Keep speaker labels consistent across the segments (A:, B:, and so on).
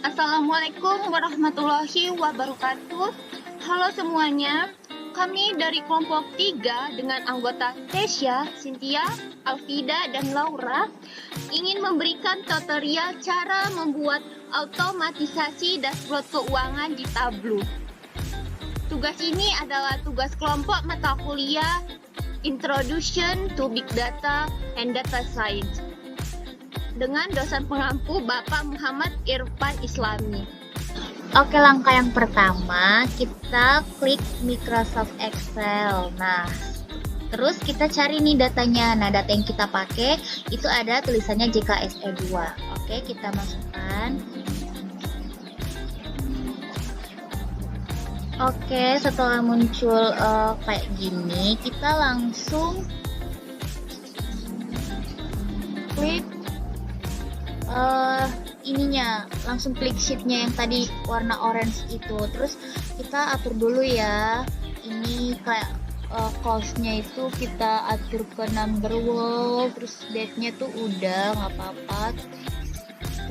A: Assalamualaikum warahmatullahi wabarakatuh. Halo semuanya, kami dari kelompok 3 dengan anggota Tesya, Cynthia, Alfida, dan Laura ingin memberikan tutorial cara membuat otomatisasi dashboard keuangan di Tableau. Tugas ini adalah tugas kelompok mata kuliah Introduction to Big Data and Data Science dengan dosen pengampu Bapak Muhammad Irfan Islami.
B: Oke, langkah yang pertama kita klik Microsoft Excel. Nah, terus kita cari nih datanya. Nah, data yang kita pakai itu ada tulisannya JKSE2. Oke, kita masukkan. Oke, setelah muncul kayak gini, kita langsung klik ininya, langsung klik sheetnya yang tadi warna orange itu. Terus kita atur dulu ya, ini kayak costnya itu kita atur ke number wall, terus date-nya tuh udah nggak apa-apa.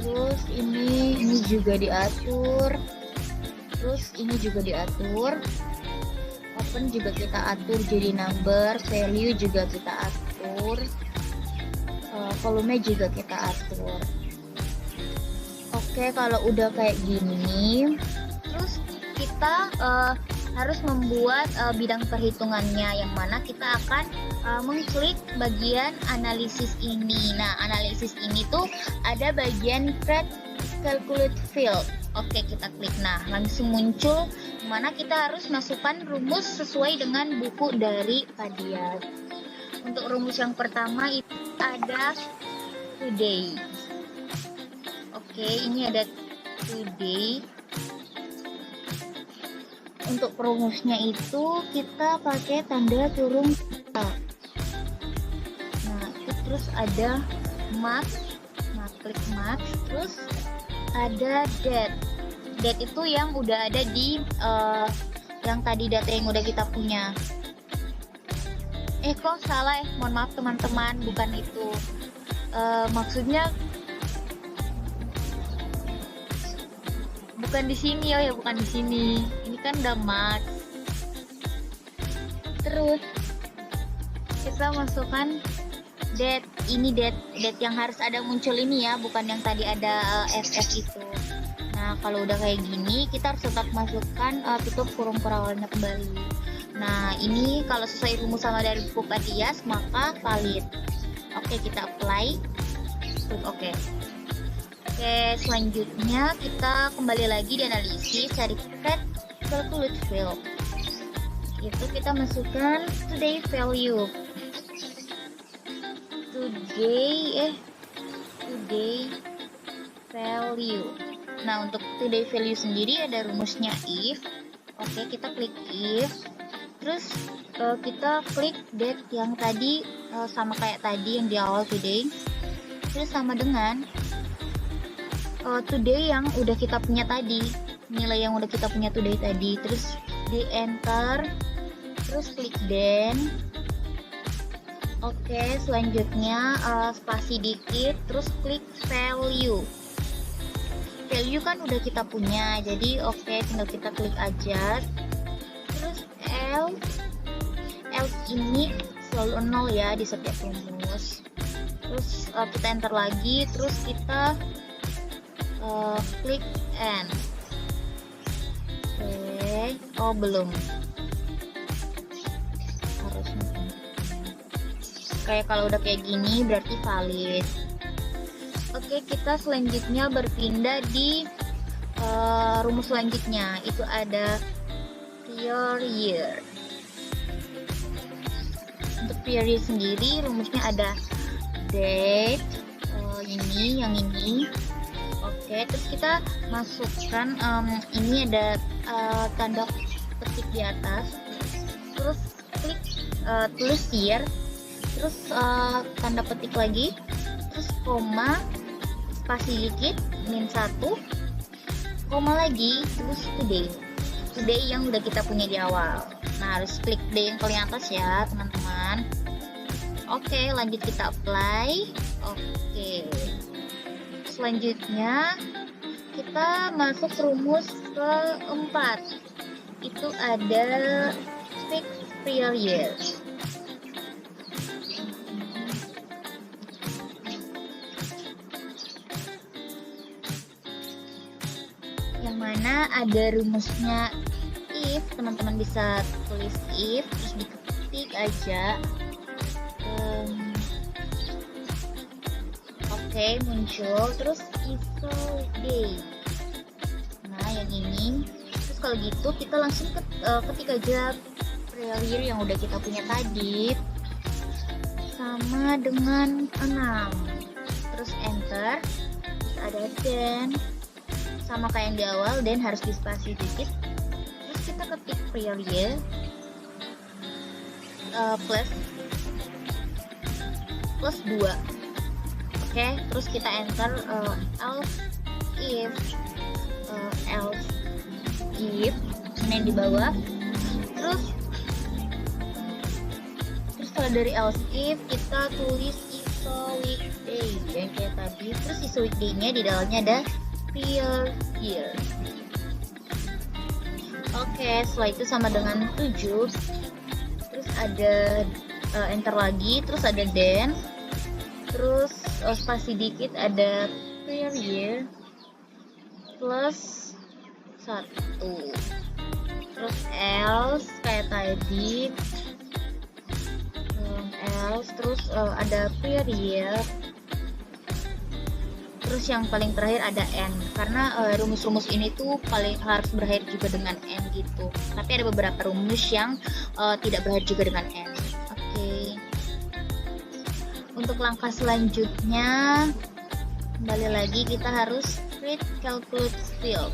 B: Terus ini juga diatur, terus ini juga diatur, open juga kita atur jadi number, value juga kita atur, volume juga kita atur. Oke, kalau udah kayak gini, terus kita harus membuat bidang perhitungannya, yang mana kita akan mengklik bagian analisis ini. Nah, analisis ini tuh ada bagian create calculate field. Oke, kita klik. Nah, langsung muncul mana kita harus masukkan rumus sesuai dengan buku dari Padiat. Untuk rumus yang pertama itu ada today. Oke, ini ada today. Untuk perumusnya itu kita pakai tanda kurung. Nah, terus ada max. Nah, klik max. Terus ada date. Date itu yang udah ada di yang tadi data yang udah kita punya. Kok salah ya? Mohon maaf teman-teman, bukan itu. Maksudnya bukan di sini ya, bukan di sini. Ini kan udah max. Terus kita masukkan date. Ini date yang harus ada muncul ini ya, bukan yang tadi ada FF itu. Nah, kalau udah kayak gini, kita harus tetap masukkan tutup kurung perawalannya kembali. Nah, ini kalau sesuai rumus sama dari buku Padias, maka valid. Oke, kita apply. Klik OK. Oke, selanjutnya kita kembali lagi di analisis, cari create calculate field. Itu kita masukkan today value. Today value. Nah, untuk today value sendiri ada rumusnya if. Oke, kita klik if. Terus kita klik date yang tadi sama kayak tadi yang di awal today. Terus sama dengan today yang udah kita punya tadi, nilai yang udah kita punya today tadi. Terus di enter, terus klik then. Oke, selanjutnya spasi dikit, terus klik value. Value kan udah kita punya, jadi oke, tinggal kita klik aja. Terus else ini selalu 0 ya di setiap rumus. Terus kita enter lagi, terus kita klik end. Oke, belum. Harusnya. Kayak kalau udah kayak gini berarti valid. Oke, kita selanjutnya berpindah di rumus selanjutnya. Itu ada period. Untuk period sendiri rumusnya ada date, yang ini. Oke, terus kita masukkan ini ada tanda petik di atas. Terus klik tulis year. Terus tanda petik lagi. Terus koma, spasi dikit, -1, koma lagi, terus today yang udah kita punya di awal. Nah, harus klik day yang paling atas ya teman-teman. Oke, lanjut kita apply. Oke, selanjutnya kita masuk rumus keempat. Itu ada fixed period. Yang mana ada rumusnya if, teman-teman bisa tulis if, terus diketik aja. Oke, muncul. Terus ISO day. Nah, yang ini. Terus kalau gitu kita langsung ketik aja period yang udah kita punya tadi, sama dengan 6. Terus enter. Terus ada then, sama kayak yang di awal, then harus di spasi dikit. Terus kita ketik period plus 2. Oke, terus kita enter else if ini di bawah. Terus kalau dari else if kita tulis ISO weekday yang kayak tadi. Terus ISO weekday-nya di dalamnya ada period year. Oke, setelah itu sama dengan 7. Terus ada enter lagi, terus ada then, terus spasi dikit ada period plus 1. Terus else kayak tadi, else, terus ada period. Terus yang paling terakhir ada n, karena rumus-rumus ini tuh paling harus berakhir juga dengan n gitu. Tapi ada beberapa rumus yang tidak berakhir juga dengan n. Oke. Untuk langkah selanjutnya, kembali lagi kita harus create calculate field.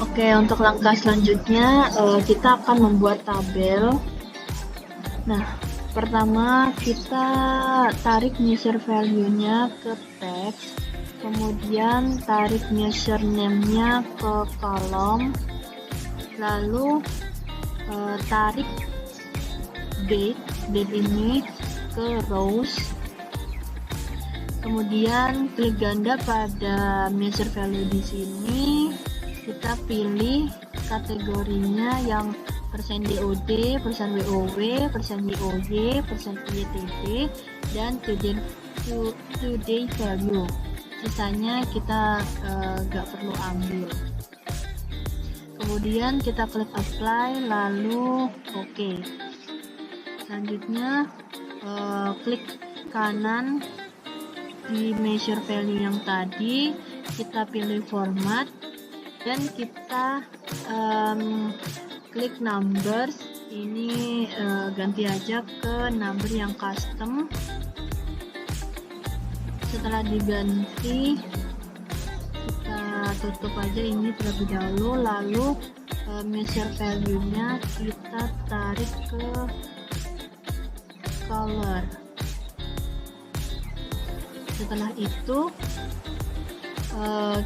A: Oke, untuk langkah selanjutnya kita akan membuat tabel. Nah, pertama kita tarik measure value-nya ke teks, kemudian tarik measure name-nya ke kolom, lalu tarik date ini ke rows, kemudian klik ganda pada measure value di sini. Kita pilih kategorinya yang %DOD, %WOW, %YOY, %YTD, dan today value. Sisanya kita nggak perlu ambil. Kemudian kita klik apply, lalu oke. Selanjutnya klik kanan di measure value yang tadi, kita pilih format, dan kita klik numbers. Ini ganti aja ke number yang custom. Setelah diganti, kita tutup aja ini terlebih dahulu, lalu measure value-nya kita tarik ke color. Setelah itu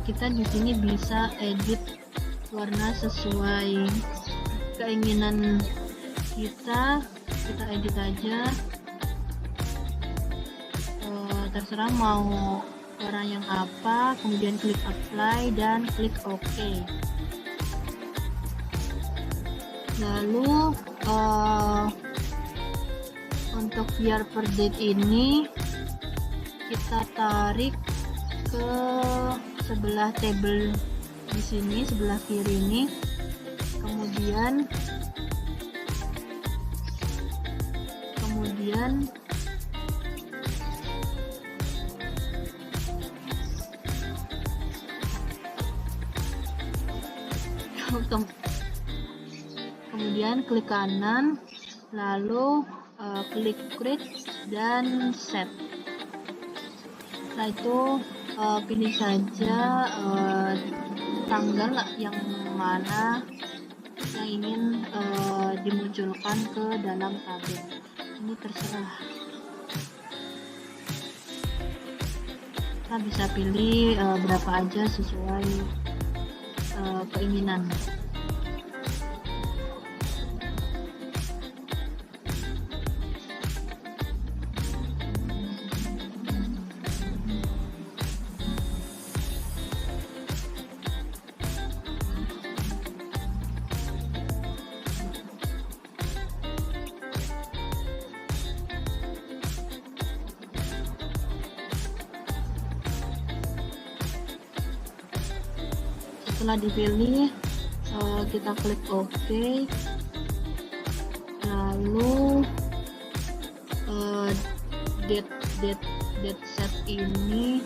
A: kita di sini bisa edit warna sesuai keinginan kita edit aja, terserah mau warna yang apa, kemudian klik apply dan klik OK. Lalu untuk year per date ini kita tarik ke sebelah tabel di sini, sebelah kiri ini, kemudian klik kanan, lalu klik create dan set. Setelah itu pilih saja tanggal yang mana yang ingin dimunculkan ke dalam tabel. Ini terserah. Kita bisa pilih berapa aja sesuai keinginan. Setelah dipilih, kita klik OK, lalu date set ini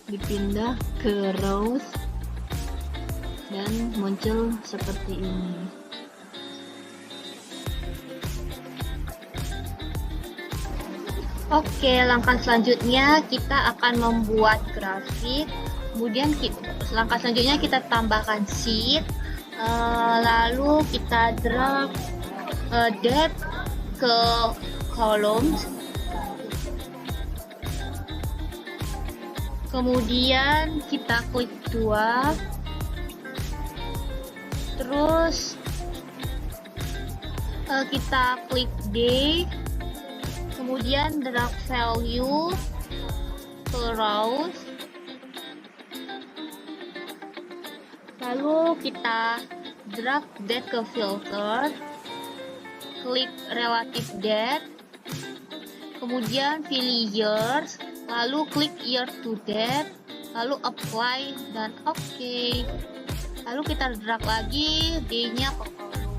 A: dipindah ke rows dan muncul seperti ini. Oke, langkah selanjutnya kita akan membuat grafik. Kemudian langkah selanjutnya kita tambahkan sheet, lalu kita drag date ke columns, kemudian kita klik 2, terus kita klik D, kemudian drag value ke rows, lalu kita drag date ke filter, klik relative date, kemudian pilih years, lalu klik year to date, lalu apply dan OK. Lalu kita drag lagi D-nya ke kolom.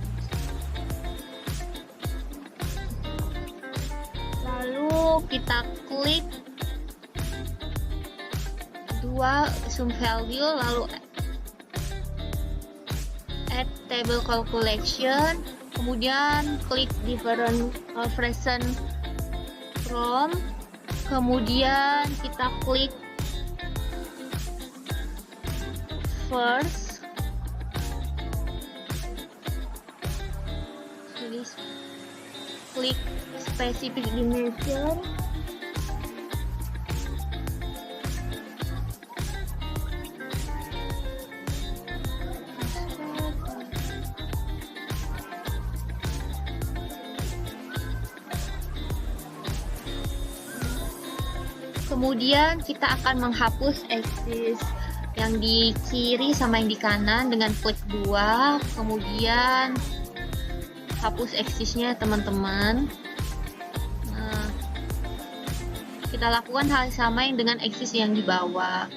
A: Lalu kita klik 2 sum value, lalu add table calculation, kemudian klik different version from, kemudian kita klik First, klik specific dimension. Kemudian kita akan menghapus axis yang di kiri sama yang di kanan dengan klik 2. Kemudian hapus axisnya teman-teman. Nah, kita lakukan hal sama yang dengan axis yang di bawah.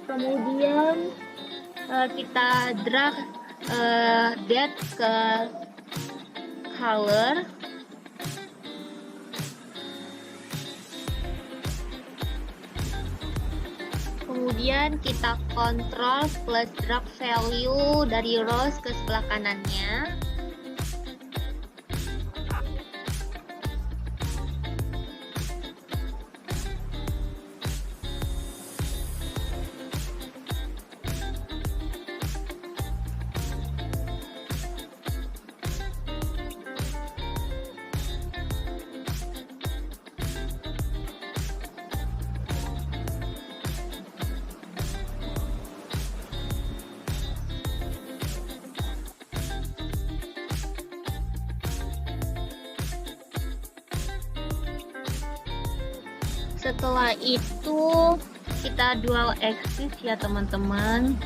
A: Kemudian kita drag date ke color. Kemudian kita kontrol plus drag value dari rose ke sebelah kanannya. Setelah itu kita dual axis ya teman-teman.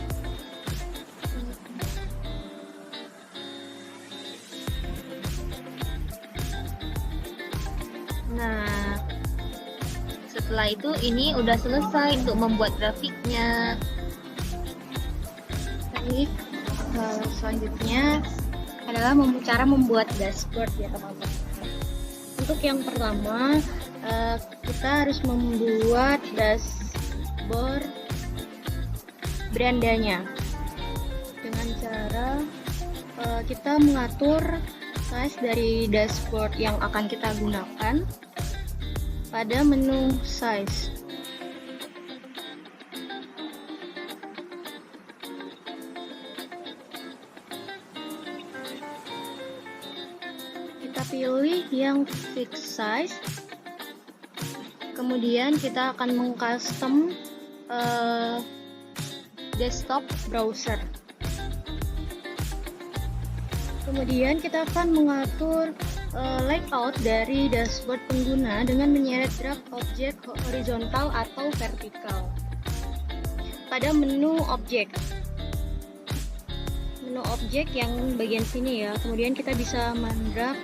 A: Nah, setelah itu ini udah selesai untuk membuat grafiknya. Baik, selanjutnya adalah cara membuat dashboard ya teman-teman. Untuk yang pertama, kita harus membuat dashboard berandanya dengan cara kita mengatur size dari dashboard yang akan kita gunakan pada menu size. Kita pilih yang fix size. Kemudian kita akan mengcustom desktop browser. Kemudian kita akan mengatur layout dari dashboard pengguna dengan menyeret drag objek horizontal atau vertikal pada menu objek. Menu objek yang bagian sini ya. Kemudian kita bisa mendrag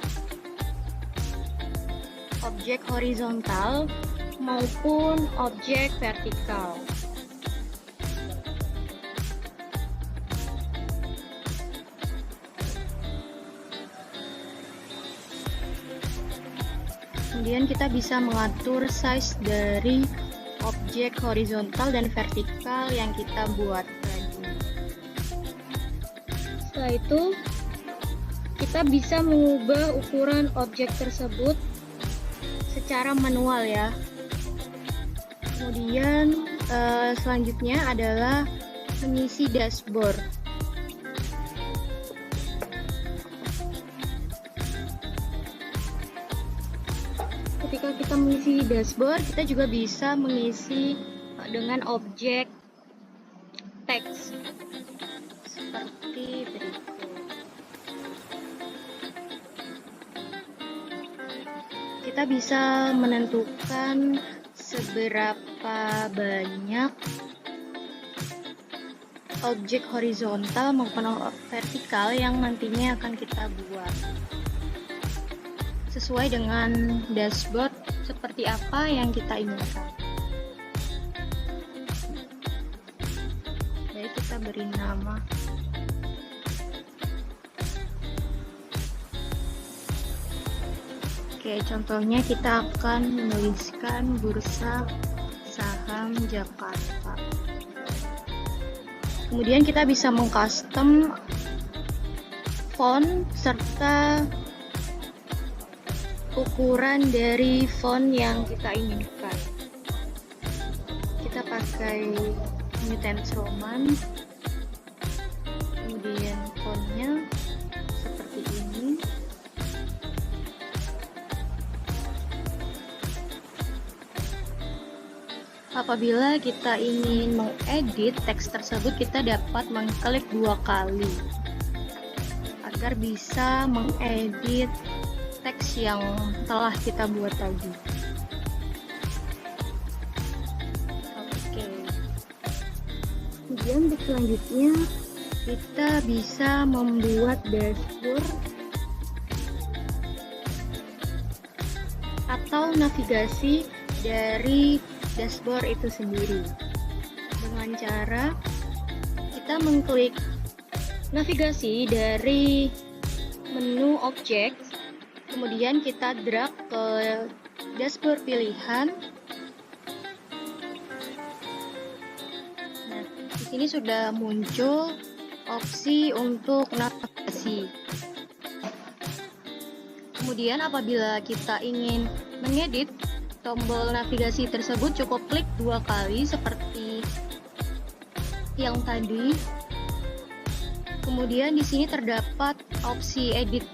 A: objek horizontal maupun objek vertikal. Kemudian kita bisa mengatur size dari objek horizontal dan vertikal yang kita buat tadi. Setelah itu, kita bisa mengubah ukuran objek tersebut secara manual ya. Kemudian selanjutnya adalah mengisi dashboard. Ketika kita mengisi dashboard, kita juga bisa mengisi dengan objek teks seperti berikut. Kita bisa menentukan seberapa banyak objek horizontal maupun vertikal yang nantinya akan kita buat sesuai dengan dashboard seperti apa yang kita inginkan. Baik, kita beri nama. Oke, contohnya kita akan menuliskan Bursa Saham Jakarta. Kemudian kita bisa mengcustom font serta ukuran dari font yang kita inginkan. Kita pakai New Times Roman, kemudian fontnya seperti ini. Apabila kita ingin mengedit teks tersebut, kita dapat mengklik 2 kali agar bisa mengedit teks yang telah kita buat tadi. Oke. Kemudian untuk selanjutnya kita bisa membuat dashboard atau navigasi dari dashboard itu sendiri dengan cara kita mengklik navigasi dari menu objek, kemudian kita drag ke dashboard pilihan. Nah, di sini sudah muncul opsi untuk navigasi. Kemudian apabila kita ingin mengedit tombol navigasi tersebut, cukup klik 2 kali seperti yang tadi. Kemudian di sini terdapat opsi edit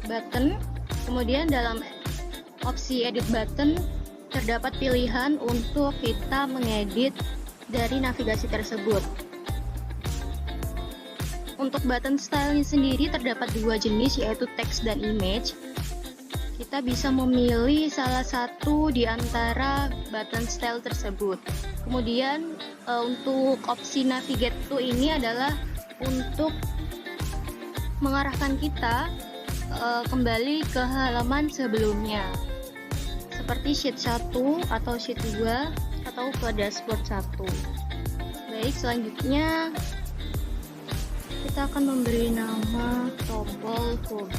A: button. Kemudian dalam opsi edit button terdapat pilihan untuk kita mengedit dari navigasi tersebut. Untuk button stylenya sendiri terdapat 2 jenis, yaitu text dan image. Kita bisa memilih salah satu di antara button style tersebut. Kemudian untuk opsi navigate to ini adalah untuk mengarahkan kita kembali ke halaman sebelumnya, seperti sheet 1 atau sheet 2 atau ke dashboard 1. Baik, selanjutnya kita akan memberi nama tombol home.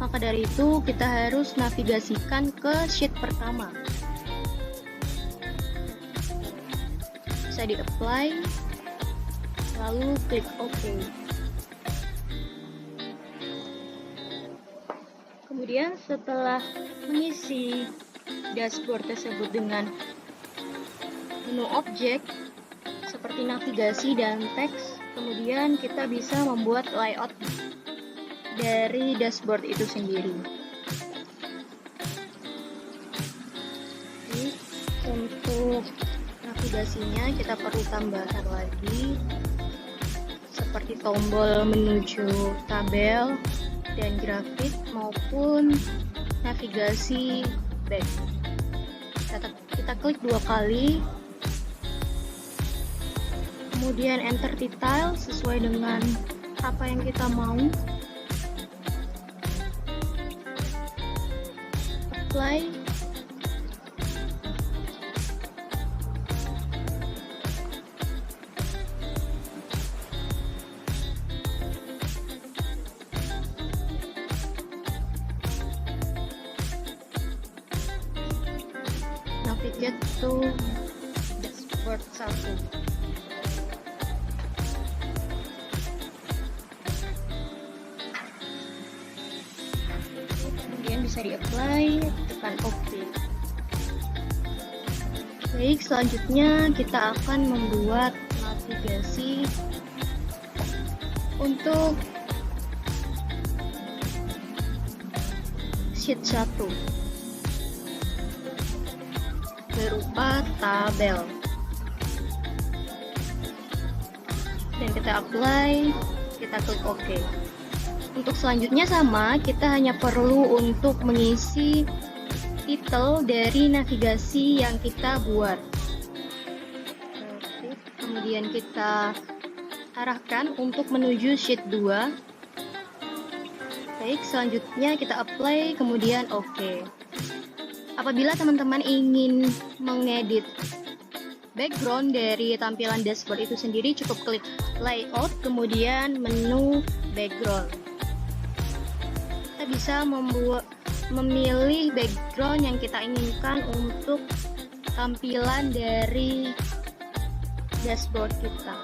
A: Maka dari itu kita harus navigasikan ke sheet pertama. Bisa di-apply, lalu klik OK. Kemudian setelah mengisi dashboard tersebut dengan menu objek seperti navigasi dan teks, kemudian kita bisa membuat layout dari dashboard itu sendiri. Jadi, untuk navigasinya kita perlu tambahan lagi seperti tombol menuju tabel dan grafik maupun navigasi back. Kita klik 2 kali, kemudian enter detail sesuai dengan apa yang kita mau. Apply. Navigate to dashboard 1. Bisa di-apply, tekan OK. Baik, selanjutnya kita akan membuat navigasi untuk sheet 1 berupa tabel. Dan kita apply, kita klik OK. Untuk selanjutnya sama, kita hanya perlu untuk mengisi titel dari navigasi yang kita buat. Kemudian kita arahkan untuk menuju sheet 2. Baik, selanjutnya kita apply, kemudian OK. Apabila teman-teman ingin mengedit background dari tampilan dashboard itu sendiri, cukup klik layout, kemudian menu background. Kita bisa memilih background yang kita inginkan untuk tampilan dari dashboard kita.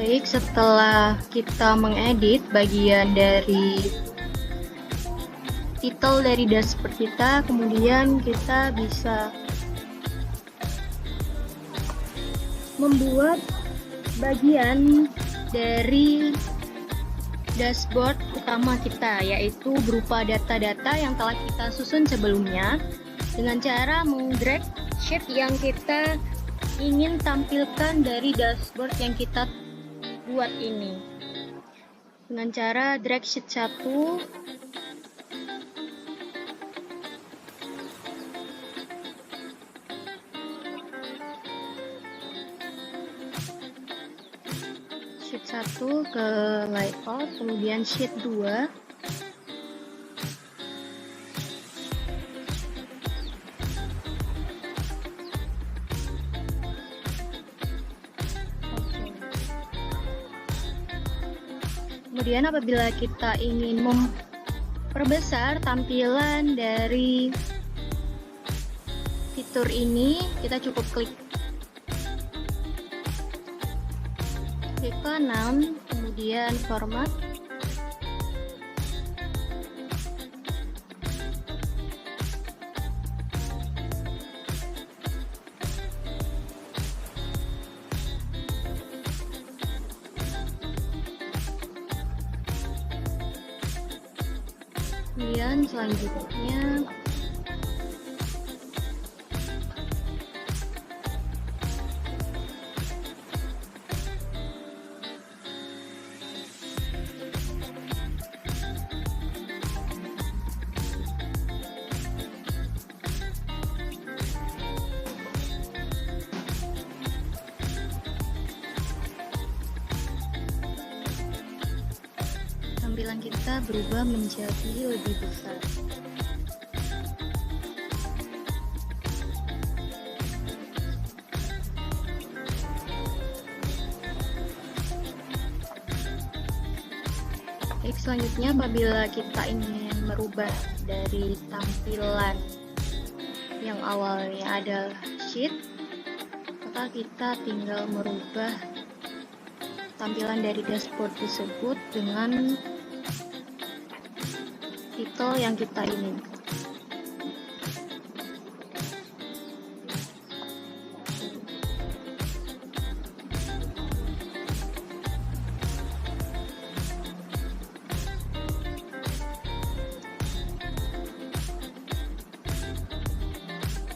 A: Baik, setelah kita mengedit bagian dari title dari dashboard kita, kemudian kita bisa membuat bagian dari dashboard utama kita, yaitu berupa data-data yang telah kita susun sebelumnya dengan cara mengdrag sheet yang kita ingin tampilkan dari dashboard yang kita buat ini dengan cara drag sheet 1, ke layout, kemudian sheet 2, kemudian apabila kita ingin memperbesar tampilan dari fitur ini, kita cukup klik kanan, kemudian format, kemudian selanjutnya tampilan kita berubah menjadi lebih besar. Baik, selanjutnya apabila kita ingin merubah dari tampilan yang awalnya adalah sheet, maka kita tinggal merubah tampilan dari dashboard tersebut dengan title yang kita inginkan.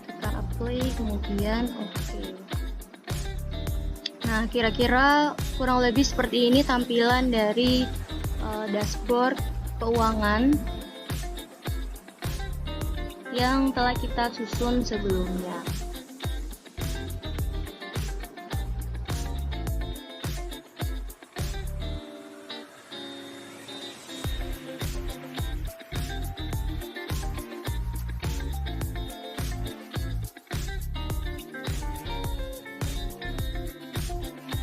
A: Kita apply, kemudian oke. Nah, kira-kira kurang lebih seperti ini tampilan dari dashboard keuangan yang telah kita susun sebelumnya.